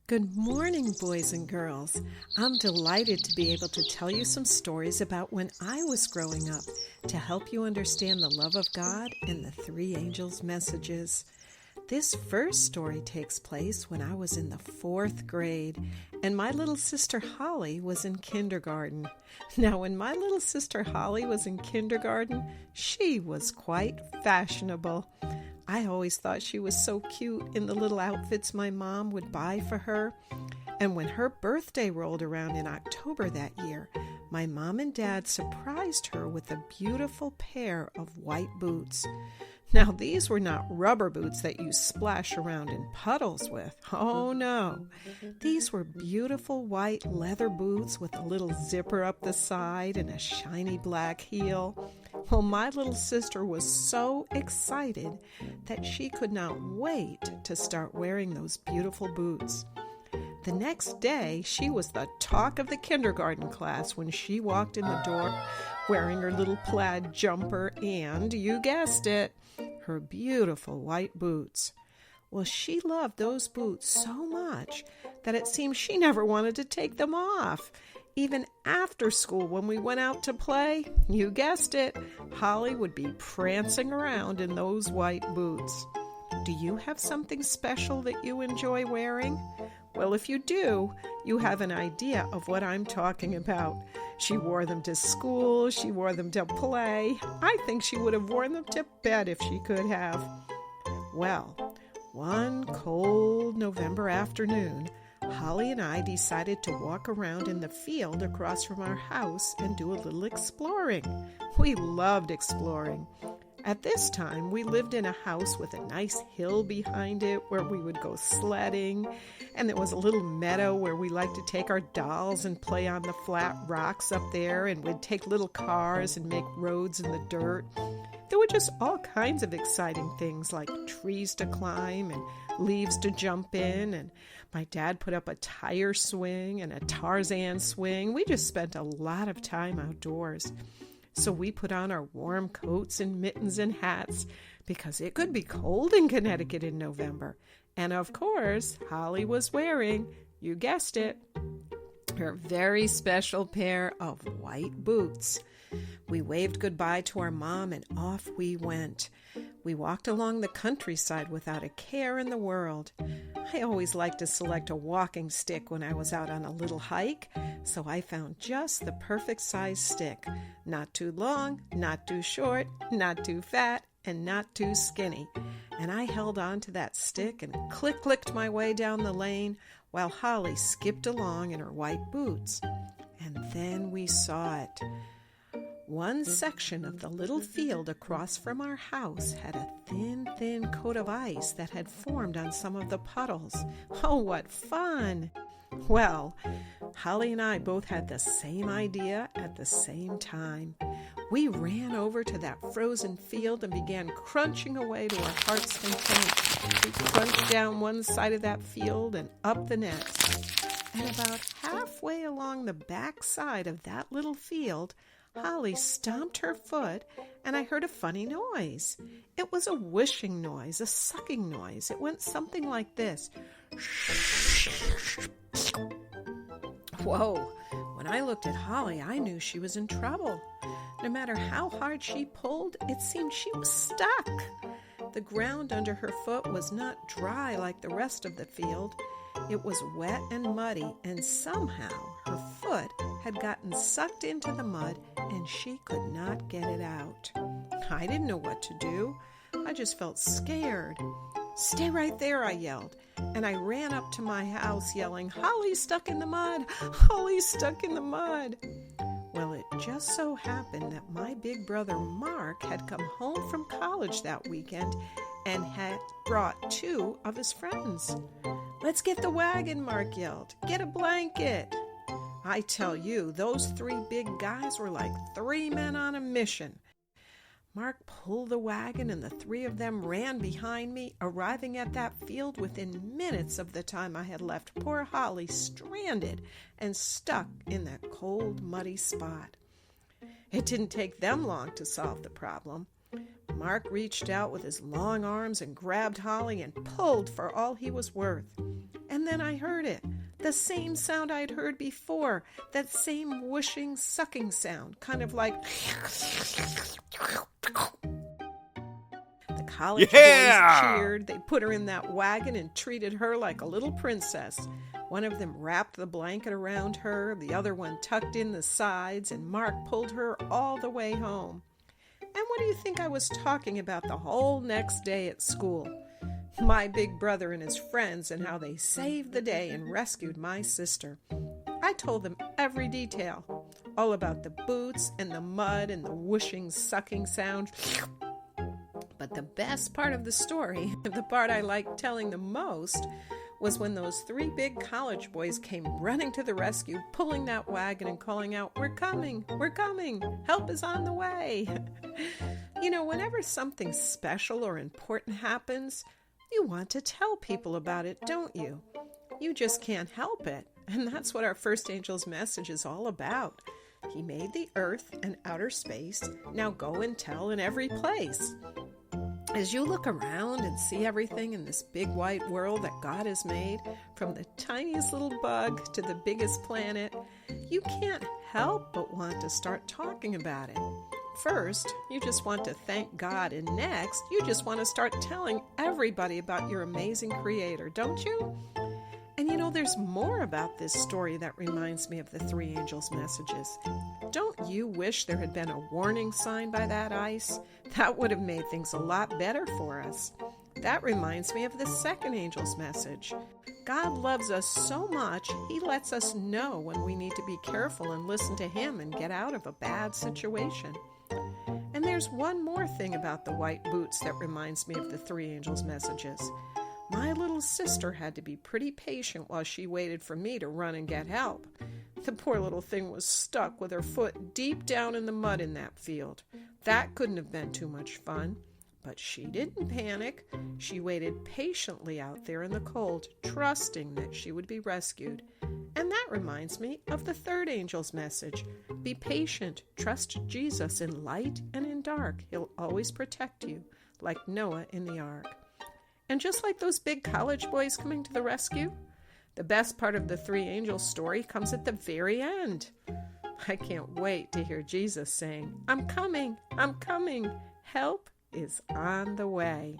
Good morning, boys and girls. I'm delighted to be able to tell you some stories about when I was growing up to help you understand the love of God and the three angels' messages. This first story takes place when I was in the 4th grade, and my little sister Holly was in kindergarten. Now, when my little sister Holly was in kindergarten, she was quite fashionable. I always thought she was so cute in the little outfits my mom would buy for her. And when her birthday rolled around in October that year, my mom and dad surprised her with a beautiful pair of white boots. Now, these were not rubber boots that you splash around in puddles with. Oh, no. These were beautiful white leather boots with a little zipper up the side and a shiny black heel. Well, my little sister was so excited that she could not wait to start wearing those beautiful boots. The next day, she was the talk of the kindergarten class when she walked in the door wearing her little plaid jumper and, you guessed it, her beautiful white boots. Well, she loved those boots so much that it seemed she never wanted to take them off. Even after school, when we went out to play, you guessed it, Holly would be prancing around in those white boots. Do you have something special that you enjoy wearing? Well, if you do, you have an idea of what I'm talking about. She wore them to school, she wore them to play. I think she would have worn them to bed if she could have. Well, one cold November afternoon, Holly and I decided to walk around in the field across from our house and do a little exploring. We loved exploring. At this time, we lived in a house with a nice hill behind it where we would go sledding, and there was a little meadow where we liked to take our dolls and play on the flat rocks up there, and we'd take little cars and make roads in the dirt. There were just all kinds of exciting things like trees to climb and leaves to jump in, and my dad put up a tire swing and a Tarzan swing. We just spent a lot of time outdoors. So we put on our warm coats and mittens and hats because it could be cold in Connecticut in November. And of course, Holly was wearing, you guessed it, her very special pair of white boots. We waved goodbye to our mom and off we went. We walked along the countryside without a care in the world. I always liked to select a walking stick when I was out on a little hike, so I found just the perfect size stick. Not too long, not too short, not too fat, and not too skinny. And I held on to that stick and clicked my way down the lane while Holly skipped along in her white boots. And then we saw it. One section of the little field across from our house had a thin coat of ice that had formed on some of the puddles. Oh, what fun! Well, Holly and I both had the same idea at the same time. We ran over to that frozen field and began crunching away to our heart's content. We crunched down one side of that field and up the next. And about halfway along the back side of that little field, Holly stomped her foot, and I heard a funny noise. It was a whooshing noise, a sucking noise. It went something like this. Whoa! When I looked at Holly, I knew she was in trouble. No matter how hard she pulled, it seemed she was stuck. The ground under her foot was not dry like the rest of the field. It was wet and muddy, and somehow her foot had gotten sucked into the mud, and she could not get it out. I didn't know what to do. I just felt scared. "Stay right there," I yelled, and I ran up to my house yelling, "Holly's stuck in the mud! Holly's stuck in the mud!" Well, it just so happened that my big brother Mark had come home from college that weekend and had brought 2 of his friends. "Let's get the wagon," Mark yelled. "Get a blanket." I tell you, those 3 big guys were like 3 men on a mission. Mark pulled the wagon and the 3 of them ran behind me, arriving at that field within minutes of the time I had left poor Holly stranded and stuck in that cold, muddy spot. It didn't take them long to solve the problem. Mark reached out with his long arms and grabbed Holly and pulled for all he was worth. And then I heard it. The same sound I'd heard before. That same whooshing, sucking sound. Kind of like... The college boys cheered. They put her in that wagon and treated her like a little princess. One of them wrapped the blanket around her. The other one tucked in the sides. And Mark pulled her all the way home. And what do you think I was talking about the whole next day at school? My big brother and his friends and how they saved the day and rescued my sister. I told them every detail, all about the boots and the mud and the whooshing, sucking sound. But the best part of the story, the part I liked telling the most, was when those 3 big college boys came running to the rescue, pulling that wagon and calling out, "We're coming, we're coming, help is on the way." You know, whenever something special or important happens, you want to tell people about it, don't you? You just can't help it. And that's what our first angel's message is all about. He made the earth and outer space. Now go and tell in every place. As you look around and see everything in this big white world that God has made, from the tiniest little bug to the biggest planet, you can't help but want to start talking about it. First, you just want to thank God, and next, you just want to start telling everybody about your amazing Creator, don't you? And you know, there's more about this story that reminds me of the 3 angels' messages. Don't you wish there had been a warning sign by that ice? That would have made things a lot better for us. That reminds me of the 2nd angel's message. God loves us so much, He lets us know when we need to be careful and listen to Him and get out of a bad situation. And there's one more thing about the white boots that reminds me of the 3 angels' messages. My little sister had to be pretty patient while she waited for me to run and get help. The poor little thing was stuck with her foot deep down in the mud in that field. That couldn't have been too much fun. But she didn't panic. She waited patiently out there in the cold, trusting that she would be rescued. And that reminds me of the 3rd angel's message. Be patient. Trust Jesus in light and in dark. He'll always protect you, like Noah in the ark. And just like those big college boys coming to the rescue, the best part of the 3 angels story comes at the very end. I can't wait to hear Jesus saying, I'm coming, help is on the way."